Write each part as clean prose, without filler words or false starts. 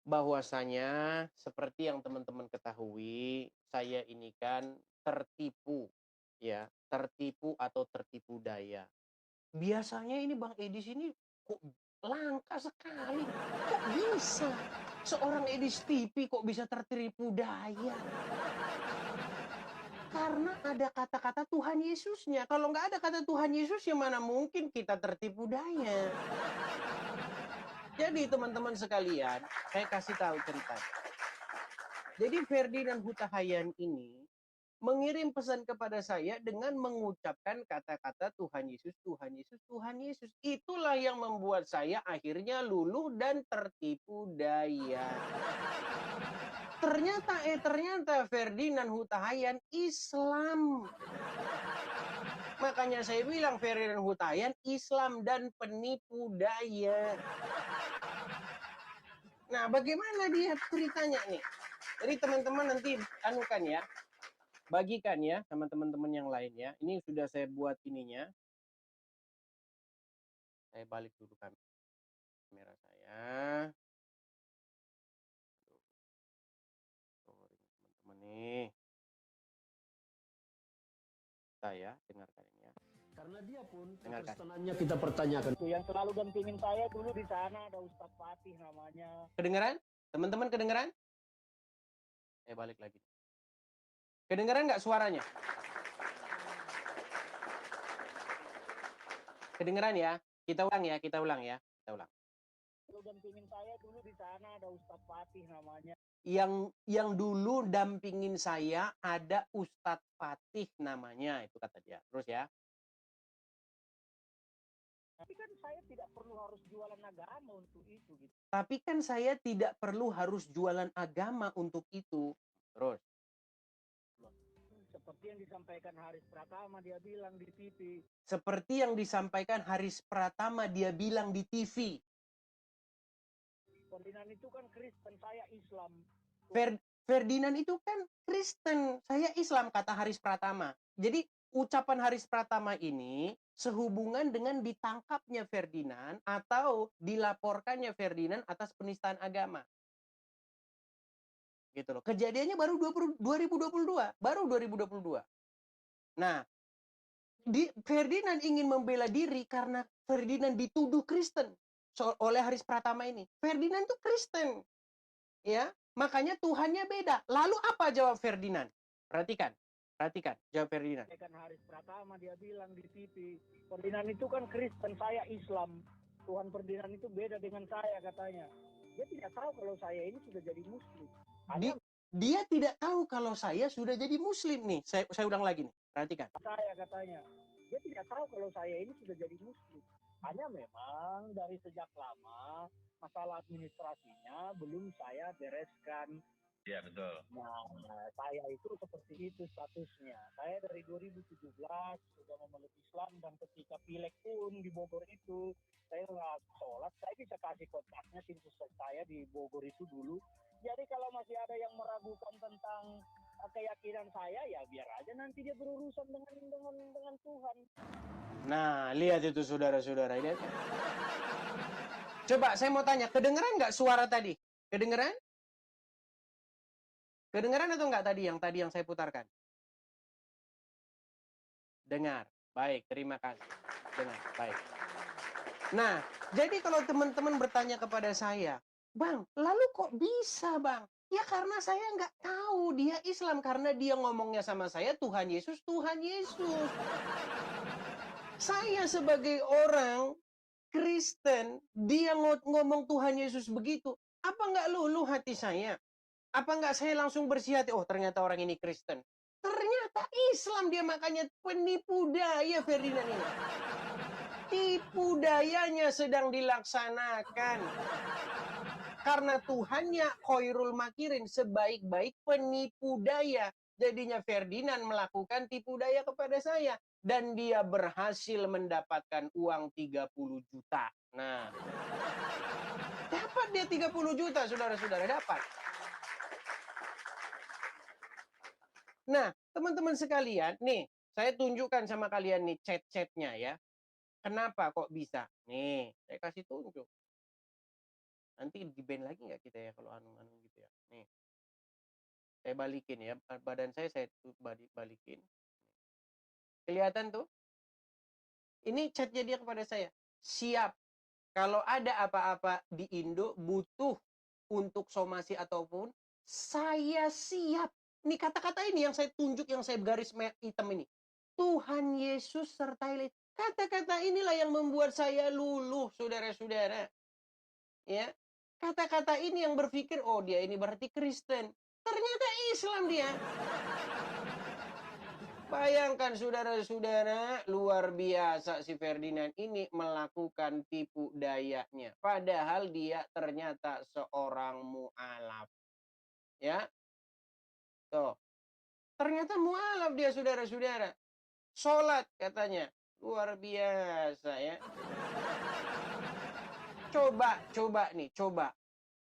Bahwasanya seperti yang teman-teman ketahui, saya ini kan tertipu, ya, tertipu atau tertipu daya. Biasanya ini Bang Edis ini kok langka sekali, kok bisa seorang Edis TV kok bisa tertipu daya? Karena ada kata-kata Tuhan Yesusnya. Kalau nggak ada kata Tuhan Yesus, ya mana mungkin kita tertipu daya. Jadi teman-teman sekalian, saya kasih tahu cerita. Jadi Ferdinand Huta Hayan ini mengirim pesan kepada saya dengan mengucapkan kata-kata Tuhan Yesus, Tuhan Yesus, Tuhan Yesus. Itulah yang membuat saya akhirnya luluh dan tertipu daya. Ternyata Ferdinand Huta Hayan Islam. Makanya saya bilang Ferdinand Huta Hayan Islam dan penipu daya. Nah, bagaimana dia ceritanya nih? Jadi teman-teman nanti anukan ya, bagikan ya sama teman-teman yang lain ya. Ini sudah saya buat ininya. Saya balik dulu kamera saya. Sorry teman-teman nih. Saya dengarkan ini ya. Karena dia pun Dengarkan. kekristenannya kita pertanyakan. Itu yang selalu dampingin saya dulu di sana ada Ustadz Fatih namanya. Kedengeran? Teman-teman kedengeran? Saya balik lagi. Kedengeran nggak suaranya? Kedengeran ya? Kita ulang ya, kita ulang ya. Kita ulang. Selalu dampingin saya dulu di sana ada Ustadz Fatih namanya. Yang dulu dampingin saya ada Ustadz Fatih namanya, itu kata dia. Terus ya. Tapi kan saya tidak perlu harus jualan agama untuk itu gitu. Tapi kan saya tidak perlu harus jualan agama untuk itu. Terus. Seperti yang disampaikan Haris Pratama dia bilang di TV. Seperti yang disampaikan Haris Pratama dia bilang di TV. Ferdinand itu kan Kristen, saya Islam. Ferdinand itu kan Kristen, saya Islam, kata Haris Pratama. Jadi ucapan Haris Pratama ini sehubungan dengan ditangkapnya Ferdinand atau dilaporkannya Ferdinand atas penistaan agama. Gitu loh. Kejadiannya baru 2022, baru 2022. Nah, Ferdinand ingin membela diri karena Ferdinand dituduh Kristen oleh Haris Pratama ini. Ferdinand itu Kristen. Ya, makanya Tuhannya beda. Lalu apa jawab Ferdinand? Perhatikan. Perhatikan, jawab Ferdinand. Kan Haris Pratama dia bilang di TV, Ferdinand itu kan Kristen, saya Islam. Tuhan Ferdinand itu beda dengan saya katanya. Dia tidak tahu kalau saya ini sudah jadi Muslim. Dia tidak tahu kalau saya sudah jadi Muslim nih. Saya ulang lagi nih. Perhatikan. Saya katanya. Dia tidak tahu kalau saya ini sudah jadi Muslim. Hanya memang dari sejak lama masalah administrasinya belum saya bereskan. Iya, betul. Nah, saya itu seperti itu statusnya. Saya dari 2017 sudah memeluk Islam dan ketika pileg pun di Bogor itu, saya nggak sholat, saya bisa kasih kontaknya tim sukses saya di Bogor itu dulu. Jadi kalau masih ada yang meragukan tentang keyakinan saya, ya biar aja nanti dia berurusan dengan Tuhan. Nah, lihat itu saudara-saudara. Lihat. Coba saya mau tanya, kedengeran nggak suara tadi? Kedengeran? Kedengeran atau enggak tadi yang saya putarkan? Dengar. Baik, terima kasih. Dengar, baik. Nah, jadi kalau teman-teman bertanya kepada saya, Bang, lalu kok bisa, Bang? Ya karena saya nggak tahu dia Islam. Karena dia ngomongnya sama saya, Tuhan Yesus, Tuhan Yesus. Saya sebagai orang Kristen, dia ngomong Tuhan Yesus begitu. Apa nggak luluh hati saya? Apa nggak saya langsung bersih hati? Oh, ternyata orang ini Kristen. Ternyata Islam dia, makanya penipu daya Ferdinand ini. Tipu dayanya sedang dilaksanakan. Karena Tuhannya khairul makirin, sebaik-baik penipu daya. Jadinya Ferdinand melakukan tipu daya kepada saya. Dan dia berhasil mendapatkan uang 30 juta. Nah, dapat dia 30 juta, saudara-saudara, dapat. Nah, teman-teman sekalian, nih, saya tunjukkan sama kalian nih chat-chatnya ya. Kenapa kok bisa? Nih, saya kasih tunjuk. Nanti di-ban lagi nggak kita ya kalau anu-anu gitu ya. Nih, saya balikin ya, badan saya balikin. Kelihatan tuh? Ini chatnya dia kepada saya. Siap. Kalau ada apa-apa di Indo butuh untuk somasi ataupun, saya siap. Ini kata-kata ini yang saya tunjuk, yang saya garis hitam ini. Tuhan Yesus sertai. Kata-kata inilah yang membuat saya luluh, saudara-saudara. Ya, kata-kata ini yang berpikir, oh dia ini berarti Kristen. Ternyata Islam dia. Bayangkan saudara-saudara, luar biasa si Ferdinand ini melakukan tipu dayanya. Padahal dia ternyata seorang mu'alaf. Ya, tuh. Ternyata mu'alaf dia saudara-saudara. Sholat katanya. Luar biasa ya. Coba nih, coba.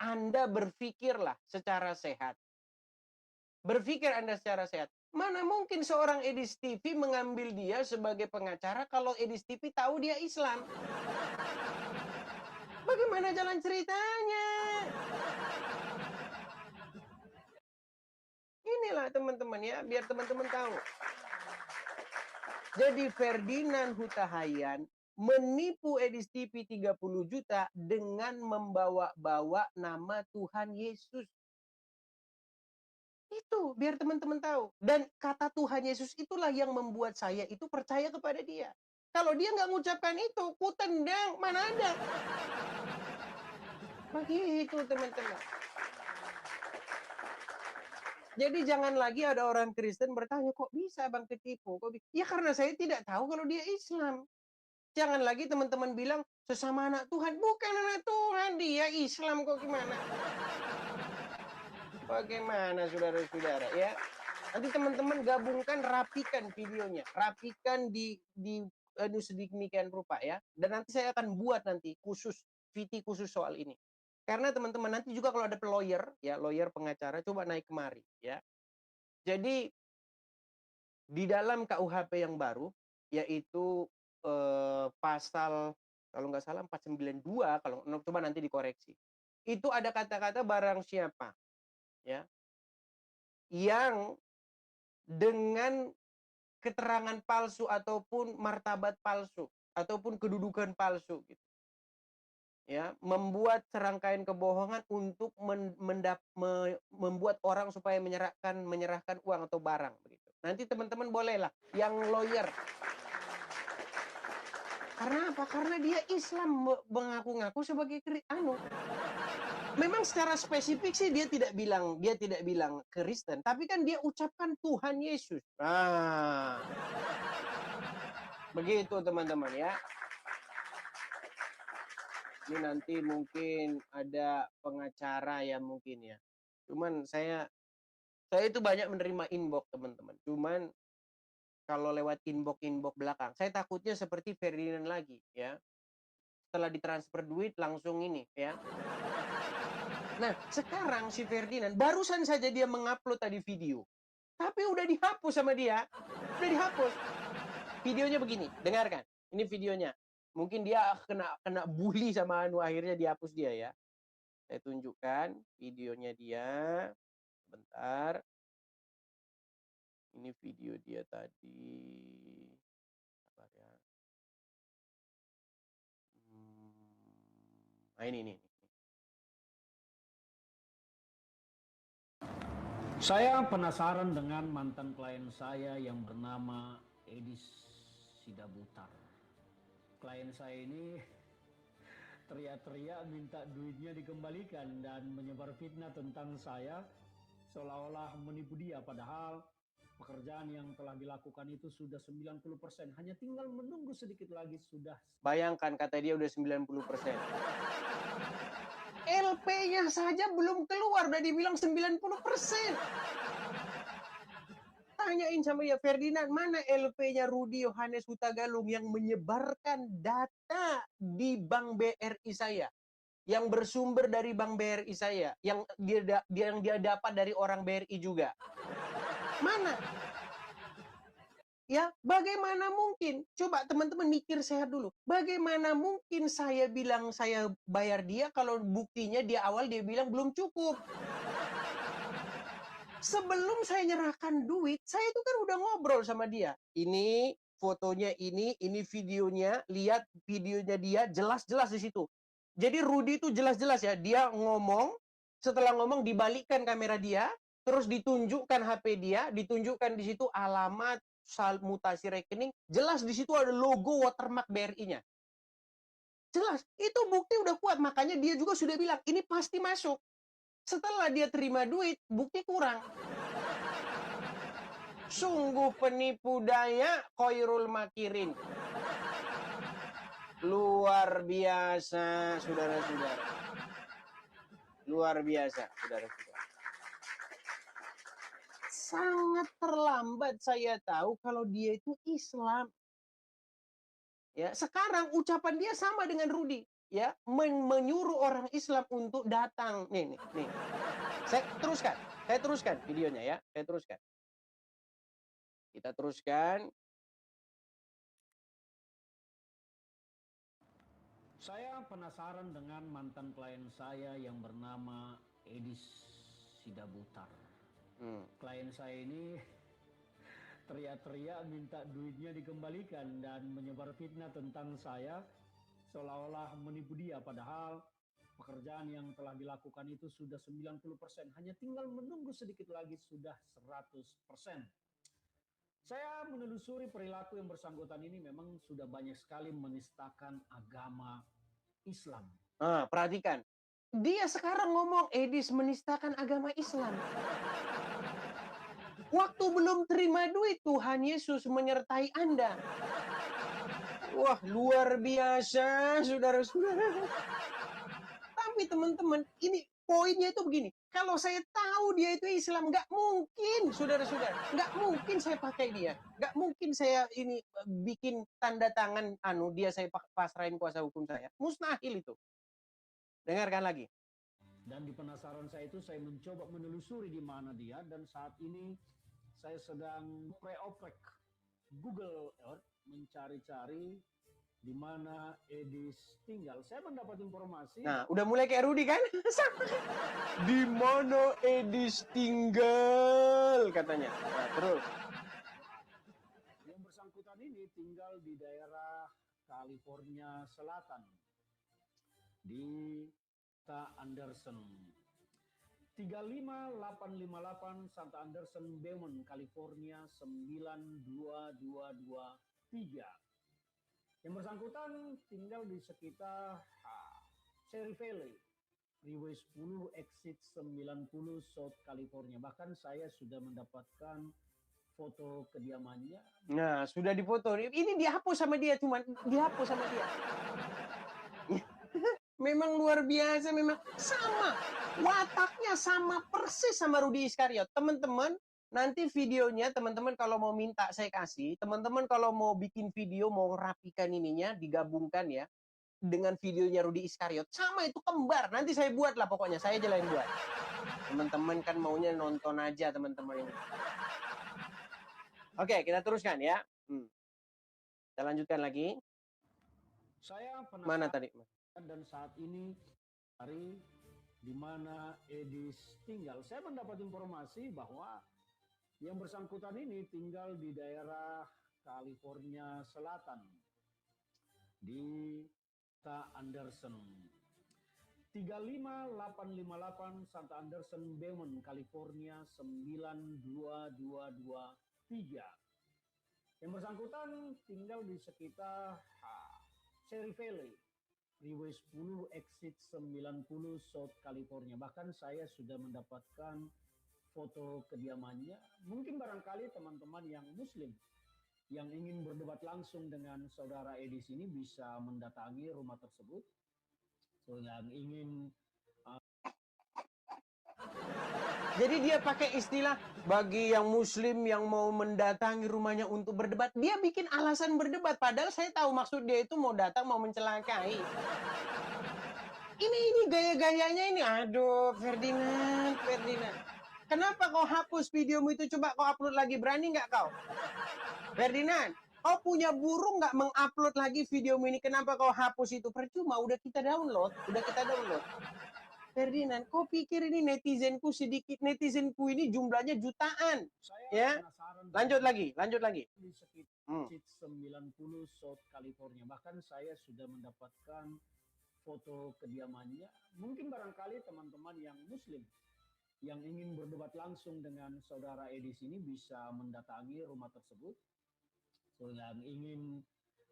Anda berpikirlah secara sehat. Berpikir Anda secara sehat. Mana mungkin seorang Edis TV mengambil dia sebagai pengacara kalau Edis TV tahu dia Islam? Bagaimana jalan ceritanya? Inilah teman-teman ya, biar teman-teman tahu. Jadi Ferdinand Huta Hayan menipu Edis TV 30 juta dengan membawa-bawa nama Tuhan Yesus. Itu biar teman-teman tahu. Dan kata Tuhan Yesus itulah yang membuat saya itu percaya kepada dia. Kalau dia nggak mengucapkan itu, ku tendang, mana ada. Begitu teman-teman. Jadi jangan lagi ada orang Kristen bertanya, kok bisa Bang ketipu? Ya karena saya tidak tahu kalau dia Islam. Jangan lagi teman-teman bilang, sesama anak Tuhan. Bukan anak Tuhan, dia Islam kok gimana? Bagaimana saudara-saudara ya? Nanti teman-teman gabungkan, rapikan videonya, rapikan di sedemikian rupa ya. Dan nanti saya akan buat nanti khusus VT khusus soal ini. Karena teman-teman nanti juga kalau ada lawyer ya, lawyer pengacara coba naik kemari ya. Jadi di dalam KUHP yang baru yaitu pasal kalau nggak salah 492 kalau coba nanti dikoreksi. Itu ada kata-kata barang siapa ya yang dengan keterangan palsu ataupun martabat palsu ataupun kedudukan palsu gitu. Ya, membuat serangkaian kebohongan untuk membuat orang supaya menyerahkan uang atau barang begitu. Nanti teman-teman bolehlah yang lawyer. Karena apa? Karena dia Islam mengaku-ngaku sebagai memang secara spesifik sih dia tidak bilang Kristen, tapi kan dia ucapkan Tuhan Yesus. Nah, begitu teman-teman ya. Ini nanti mungkin ada pengacara ya mungkin ya. Cuman saya itu banyak menerima inbox teman-teman. Cuman kalau lewat inbox belakang, saya takutnya seperti Ferdinand lagi ya. Setelah ditransfer duit langsung ini ya. Nah, sekarang si Ferdinand barusan saja dia mengupload tadi video. Tapi udah dihapus sama dia. Udah dihapus. Videonya begini, dengarkan. Ini videonya. Mungkin dia kena bully sama akhirnya dihapus dia ya. Saya tunjukkan videonya dia. Bentar. Ini video dia tadi. Sabar ya. Nah ini. Saya penasaran dengan mantan klien saya yang bernama Edis Sidabutar. Klien saya ini teriak-teriak minta duitnya dikembalikan dan menyebar fitnah tentang saya seolah-olah menipu dia, padahal pekerjaan yang telah dilakukan itu sudah 90%, hanya tinggal menunggu sedikit lagi sudah. Bayangkan kata dia udah 90%. LP-nya saja belum keluar udah dibilang 90%. Tanyain sama ya Ferdinand, mana LP-nya Rudi Yohanes Hutagalung yang menyebarkan data di Bank BRI saya, yang bersumber dari Bank BRI saya, yang dia dapat dari orang BRI juga. Mana? Ya, bagaimana mungkin? Coba teman-teman mikir sehat dulu. Bagaimana mungkin saya bilang saya bayar dia kalau buktinya dia awal dia bilang belum cukup. Sebelum saya nyerahkan duit, saya itu kan udah ngobrol sama dia. Ini fotonya ini videonya, lihat videonya dia jelas-jelas di situ. Jadi Rudy itu jelas-jelas ya, dia ngomong, setelah ngomong dibalikkan kamera dia, terus ditunjukkan HP dia, ditunjukkan di situ alamat mutasi rekening, jelas di situ ada logo watermark BRI-nya. Jelas, itu bukti udah kuat, makanya dia juga sudah bilang ini pasti masuk. Setelah dia terima duit, bukti kurang. Sungguh penipu daya Khairul Makirin. Luar biasa, saudara-saudara. Luar biasa, saudara-saudara. Sangat terlambat saya tahu kalau dia itu Islam. Ya, sekarang ucapan dia sama dengan Rudy, ya, menyuruh orang Islam untuk datang. Nih. Saya teruskan videonya ya, saya teruskan. Kita teruskan. Saya penasaran dengan mantan klien saya yang bernama Edis Sidabutar. Klien saya ini teriak-teriak minta duitnya dikembalikan dan menyebar fitnah tentang saya seolah-olah menipu dia, padahal pekerjaan yang telah dilakukan itu sudah 90%, hanya tinggal menunggu sedikit lagi sudah 100%. Saya menelusuri perilaku yang bersangkutan ini memang sudah banyak sekali menistakan agama Islam. Perhatikan, dia sekarang ngomong Edis menistakan agama Islam. Waktu belum terima duit, Tuhan Yesus menyertai Anda. Wah, luar biasa, saudara-saudara. Tapi teman-teman, ini poinnya itu begini. Kalau saya tahu dia itu Islam, nggak mungkin, saudara-saudara. Nggak mungkin saya pakai dia. Nggak mungkin saya ini bikin tanda tangan dia saya pasrahin kuasa hukum saya. Mustahil itu. Dengarkan lagi. Dan di penasaran saya itu, saya mencoba menelusuri di mana dia, dan saat ini saya sedang pre-oprek Google Earth mencari-cari di mana Edis tinggal. Saya mendapat informasi. Nah, udah mulai kayak Rudy kan? Di mana Edis tinggal katanya. Nah, terus. Yang bersangkutan ini tinggal di daerah California Selatan, di Anderson. 35858 Santa Anderson, Beaumont, California 92223. Yang bersangkutan tinggal di sekitar Cherry Valley, Freeway 10, Exit 90, South California. Bahkan saya sudah mendapatkan foto kediamannya. Nah, sudah difoto. Ini dihapus sama dia, cuman dihapus sama dia. Memang luar biasa, memang sama. Wataknya sama persis sama Rudy Iskariot. Teman-teman, nanti videonya teman-teman kalau mau minta saya kasih. Teman-teman kalau mau bikin video, mau rapikan ininya, digabungkan ya. Dengan videonya Rudy Iskariot. Sama itu kembar. Nanti saya buat lah pokoknya. Saya aja yang buat. Teman-teman kan maunya nonton aja teman-teman ini. Oke, kita teruskan ya. Kita lanjutkan lagi. Saya penasaran. Mana tadi? Dan saat ini hari di mana Edis tinggal. Saya mendapat informasi bahwa yang bersangkutan ini tinggal di daerah California Selatan, di Anderson. 35858 Santa Anderson, Beaumont, California 92223. Yang bersangkutan tinggal di sekitar Cherry Valley, Freeway 10, Exit 90, South California. Bahkan saya sudah mendapatkan foto kediamannya. Mungkin barangkali teman-teman yang Muslim yang ingin berdebat langsung dengan saudara Edis ini bisa mendatangi rumah tersebut. So, yang ingin jadi dia pakai istilah bagi yang Muslim yang mau mendatangi rumahnya untuk berdebat. Dia bikin alasan berdebat. Padahal saya tahu maksud dia itu mau datang, mau mencelakai. Ini gaya-gayanya ini. Aduh, Ferdinand. Kenapa kau hapus videomu itu? Coba kau upload lagi. Berani nggak kau? Ferdinand, kau punya burung nggak mengupload lagi videomu ini? Kenapa kau hapus itu? Percuma, udah kita download. Ferdinand, kau pikir ini netizenku sedikit? Netizenku ini jumlahnya jutaan. Saya Ya. penasaran Lanjut lagi. di sekitar 90 South California. Bahkan saya sudah mendapatkan foto kediamannya. Mungkin barangkali teman-teman yang Muslim yang ingin berdebat langsung dengan saudara Edis ini bisa mendatangi rumah tersebut. So, yang ingin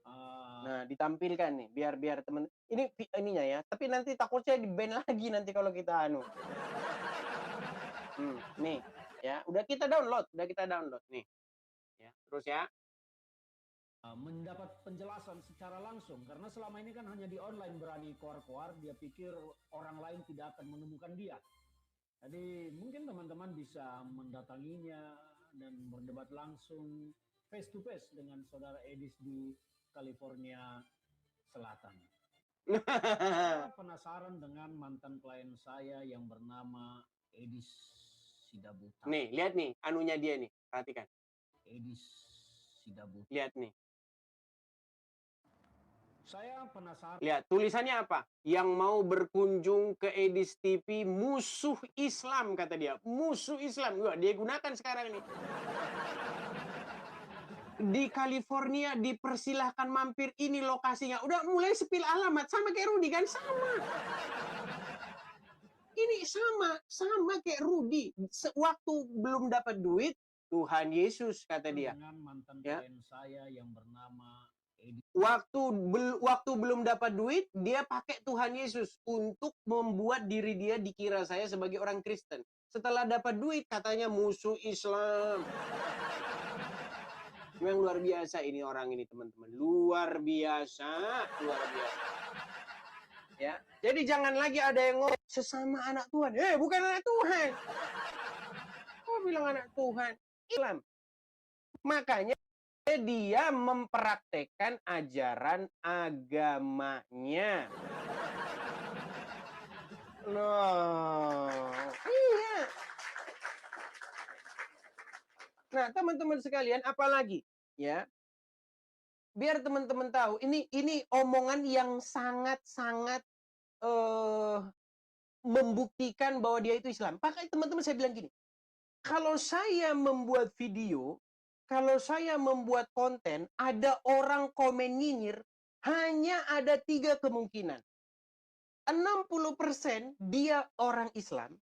Nah, ditampilkan nih, biar temen ininya ya. Tapi nanti takutnya di-ban lagi nanti kalau kita anu. Nih, ya, udah kita download nih. Ya, terus ya. mendapat penjelasan secara langsung, karena selama ini kan hanya di online berani koar-koar, dia pikir orang lain tidak akan menemukan dia. Jadi mungkin teman-teman bisa mendatanginya dan berdebat langsung face to face dengan saudara Edis di California Selatan. Saya penasaran dengan mantan klien saya yang bernama Edis Sidabuta. Nih, lihat nih, anunya dia nih, perhatikan. Edis Sidabuta. Lihat nih. Saya penasaran. Lihat, tulisannya apa? Yang mau berkunjung ke Edis TV, musuh Islam, kata dia. Musuh Islam. Wah, dia gunakan sekarang nih. Di California, dipersilahkan mampir, ini lokasinya. Udah mulai sepil alamat, sama kayak Rudi kan? Sama. Ini sama kayak Rudi. Waktu belum dapat duit, Tuhan Yesus, kata dia. Dengan mantan klien saya yang bernama Edis. Waktu belum dapat duit, dia pakai Tuhan Yesus untuk membuat diri dia dikira saya sebagai orang Kristen. Setelah dapat duit, katanya musuh Islam. Memang luar biasa ini orang ini, teman-teman. Luar biasa. Ya, jadi jangan lagi ada yang ngomong sesama anak Tuhan. Bukan anak Tuhan. Kok bilang anak Tuhan? Islam. Makanya dia mempraktekkan ajaran agamanya. Iya. Nah, teman-teman sekalian, apalagi ya? Biar teman-teman tahu, ini omongan yang sangat-sangat membuktikan bahwa dia itu Islam. Makanya teman-teman saya bilang gini, kalau saya membuat video, kalau saya membuat konten, ada orang komen nyinyir, hanya ada 3 kemungkinan. 60% dia orang Islam,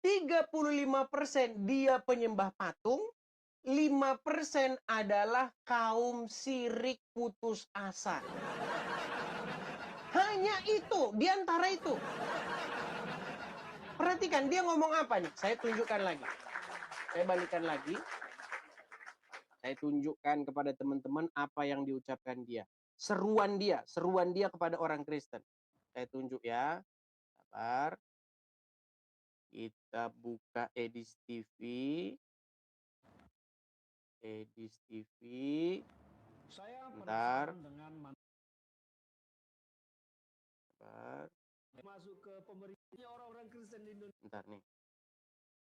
35% dia penyembah patung, 5% adalah kaum syirik putus asa. Hanya itu, di antara itu. Perhatikan, dia ngomong apa nih? Saya tunjukkan lagi. Saya balikan lagi. Saya tunjukkan kepada teman-teman apa yang diucapkan dia. Seruan dia kepada orang Kristen. Saya tunjuk ya. Sabar. Kita buka Edis TV. Edis TV. Saya Bentar. penasaran dengan Sabar. masuk ke pemerintahnya orang-orang Kristen di Indonesia. Bentar nih.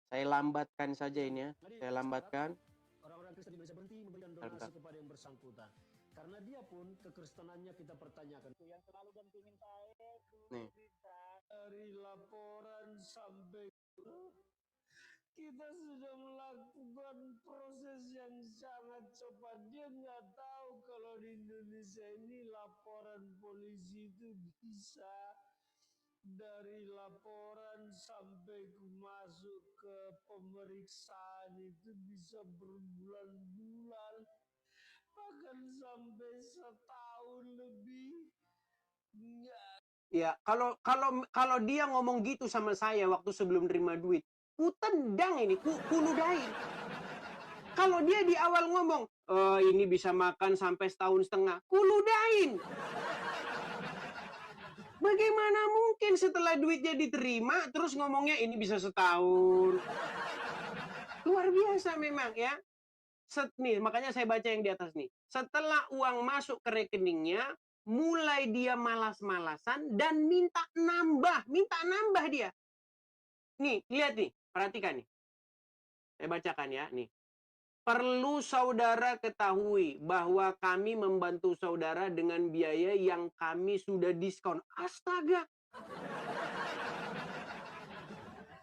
Saya lambatkan saja ini ya. Saya lambatkan. Orang-orang Kristen di Indonesia berhenti memberikan donasi kepada yang bersangkutan. Karena dia pun kekristenannya kita pertanyakan. Yang selalu dampingin saya itu Nih. Dari laporan sampai kita sudah melakukan proses yang sangat cepat. Dia nggak tahu kalau di Indonesia ini laporan polisi itu bisa dari laporan sampai masuk ke pemeriksaan itu bisa berbulan-bulan, bahkan sampai setahun lebih. Ya, kalau dia ngomong gitu sama saya waktu sebelum terima duit, ku tendang ini, ku ludahin. Kalau dia di awal ngomong, ini bisa makan sampai setahun setengah, ku ludahin. Bagaimana mungkin setelah duitnya diterima, terus ngomongnya ini bisa setahun. Luar biasa memang ya. Nih, makanya saya baca yang di atas nih. Setelah uang masuk ke rekeningnya, mulai dia malas-malasan dan minta nambah dia. Nih, lihat nih, perhatikan nih. Saya bacakan ya, nih. Perlu saudara ketahui bahwa kami membantu saudara dengan biaya yang kami sudah diskon. Astaga.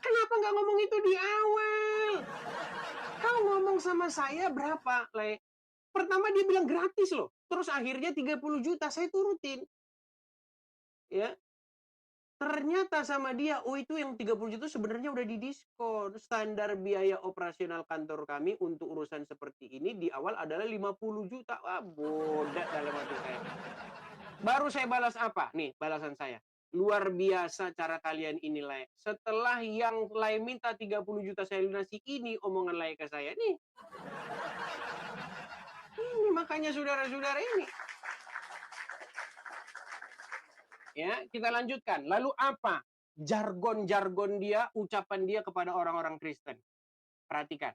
Kenapa nggak ngomong itu di awal? Kau ngomong sama saya berapa, Le? Pertama dia bilang gratis loh. Terus akhirnya 30 juta, saya turutin. Ya. Ternyata sama dia, oh itu yang 30 juta sebenarnya udah didiskon. Standar biaya operasional kantor kami untuk urusan seperti ini di awal adalah 50 juta. Wah, bodak dalam hati saya. Baru saya balas apa? Nih, balasan saya. Luar biasa cara kalian ini, Lai. Setelah yang Lai minta 30 juta saya lunasi, ini omongan Lai ke saya. Nih. Ini makanya saudara-saudara ini. Ya, kita lanjutkan. Lalu apa jargon-jargon dia, ucapan dia kepada orang-orang Kristen? Perhatikan.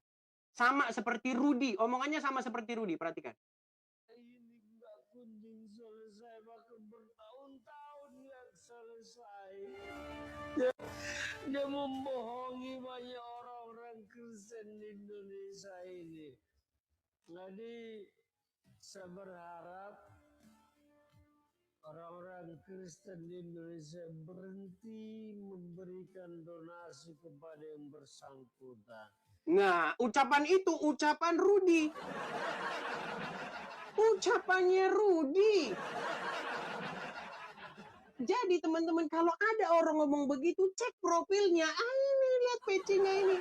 Sama seperti Rudy, omongannya sama seperti Rudy, perhatikan. Ini nggak kunjung selesai, bahkan bertahun-tahun nggak selesai. Dia membohongi banyak orang-orang Kristen di Indonesia ini. Jadi saya berharap orang-orang Kristen di Indonesia berhenti memberikan donasi kepada yang bersangkutan. Nah, ucapan itu ucapan Rudy. Ucapannya Rudy. Jadi teman-teman, kalau ada orang ngomong begitu, cek profilnya. Ini lihat pecinya ini.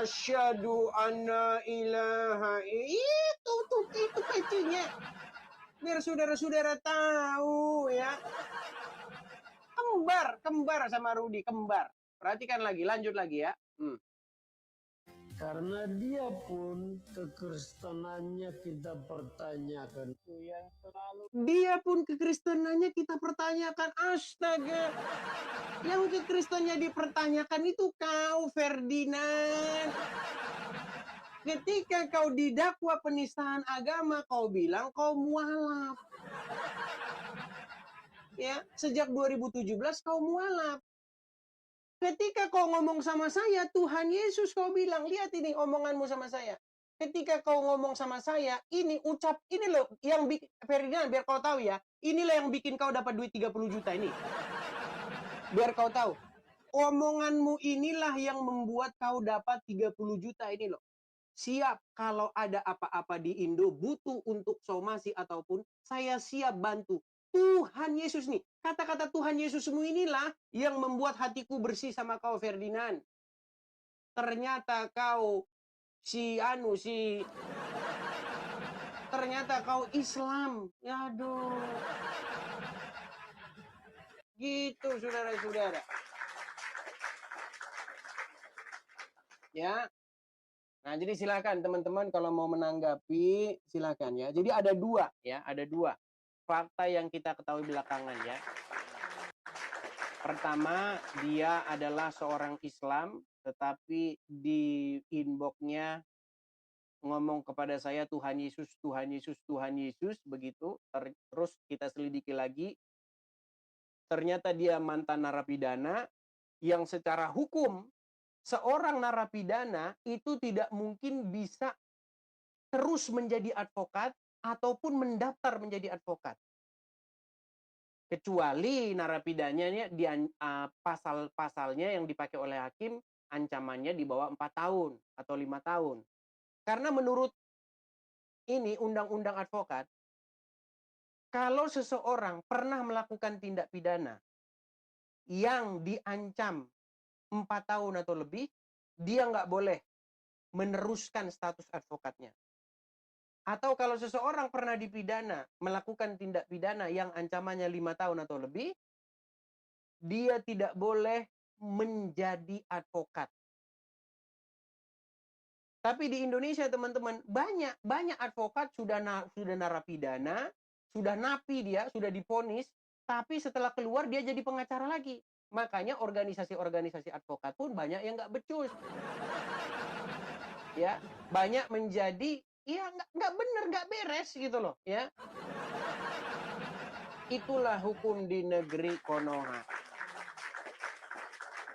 Asyhadu anna ilaha itu pecinya. Biar saudara-saudara tahu ya. Kembar sama Rudy, kembar. Perhatikan lagi, lanjut lagi ya. Karena dia pun kekristenannya kita pertanyakan. Yang selalu Dia pun kekristenannya kita pertanyakan. Astaga. Yang kekristenannya dipertanyakan itu kau, Ferdinand. Ketika kau didakwa penistaan agama, kau bilang kau mualaf. Ya, sejak 2017 kau mualaf. Ketika kau ngomong sama saya, Tuhan Yesus kau bilang, lihat ini omonganmu sama saya. Ketika kau ngomong sama saya, ini loh yang bikin, Ferdinand, biar kau tahu ya, inilah yang bikin kau dapat duit 30 juta ini. Biar kau tahu. Omonganmu inilah yang membuat kau dapat 30 juta ini loh. Siap kalau ada apa-apa di Indo, butuh untuk somasi ataupun, saya siap bantu. Tuhan Yesus nih, kata-kata Tuhan Yesusmu inilah yang membuat hatiku bersih sama kau, Ferdinand. Ternyata kau ternyata kau Islam. Aduh. Gitu, saudara-saudara. Ya. Nah, jadi silakan teman-teman kalau mau menanggapi, silakan ya. Jadi ada dua fakta yang kita ketahui belakangan ya. Pertama, dia adalah seorang Islam, tetapi di inbox-nya ngomong kepada saya Tuhan Yesus, Tuhan Yesus, Tuhan Yesus, begitu. Terus kita selidiki lagi, ternyata dia mantan narapidana yang secara hukum seorang narapidana itu tidak mungkin bisa terus menjadi advokat ataupun mendaftar menjadi advokat. Kecuali narapidananya pasal-pasalnya yang dipakai oleh hakim ancamannya di bawah 4 tahun atau 5 tahun. Karena menurut ini undang-undang advokat, kalau seseorang pernah melakukan tindak pidana yang diancam 4 tahun atau lebih, dia nggak boleh meneruskan status advokatnya. Atau kalau seseorang pernah dipidana, melakukan tindak pidana yang ancamannya 5 tahun atau lebih, dia tidak boleh menjadi advokat. Tapi di Indonesia teman-teman, banyak advokat sudah narapidana, sudah napi dia, sudah divonis, tapi setelah keluar dia jadi pengacara lagi. Makanya organisasi-organisasi advokat pun banyak yang nggak becus. Ya, banyak menjadi nggak bener, nggak beres gitu loh ya. Itulah hukum di negeri Konoha,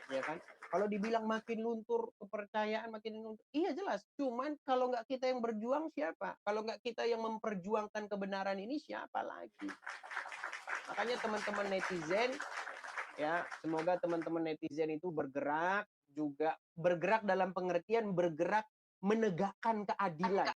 ya kan. Kalau dibilang makin luntur kepercayaan, makin luntur, iya jelas. Cuman kalau nggak kita yang berjuang siapa? Kalau nggak kita yang memperjuangkan kebenaran ini siapa lagi? Makanya teman-teman netizen, ya semoga teman-teman netizen itu bergerak, juga bergerak dalam pengertian bergerak menegakkan keadilan.